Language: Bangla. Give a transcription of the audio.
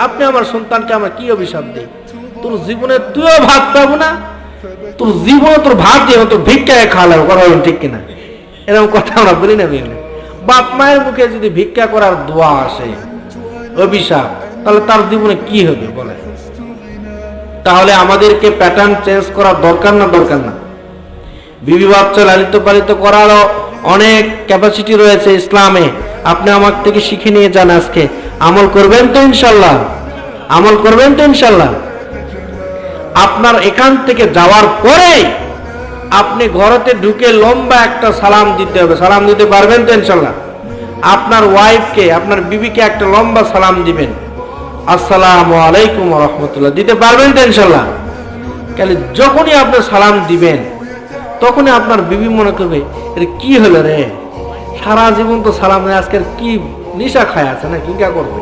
আপনি আমার সন্তানকে আমরা কি অভিশাপ দিই? তোর জীবনে তুইও ভাত পাবো না, তোর জীবনে তোর ভাত দিয়ে তোর ভিক্ষায় খাওয়ালাম, কথা বলেন ঠিক কিনা? এরকম কথা আমরা বলি না বুঝলেন? বাপ মায়ের মুখে যদি ভিক্ষা করার দোয়া আসে, অভিশাপ, তাহলে তার জীবনে কি হবে বলে? তাহলে আমাদেরকে প্যাটার্ন চেঞ্জ করার দরকার না? দরকার না? বিবি বাচ্চা লালিত পালিত করারও অনেক ক্যাপাসিটি রয়েছে ইসলামে। আপনি আমার থেকে শিখে নিয়ে যান, আজকে আমল করবেন তো ইনশাল্লাহ? আমল করবেন তো ইনশাল্লাহ? আপনার এখান থেকে যাওয়ার পরে আপনি ঘরেতে ঢুকে লম্বা একটা সালাম দিতে হবে। সালাম দিতে পারবেন তো ইনশাল্লাহ? আপনার ওয়াইফকে, আপনার বিবিকে একটা লম্বা সালাম দিবেন, আসসালামু আলাইকুম ওয়া রাহমাতুল্লাহ, দিতে পারবেন তো ইনশাল্লাহ? তাহলে যখনই আপনি সালাম দিবেন তখনই আপনার বিবি মনে করবে এটা কি হলো রে, সারা জীবন তো সালাম, আজকের কি নিশা খায় আছে না, কি করবে?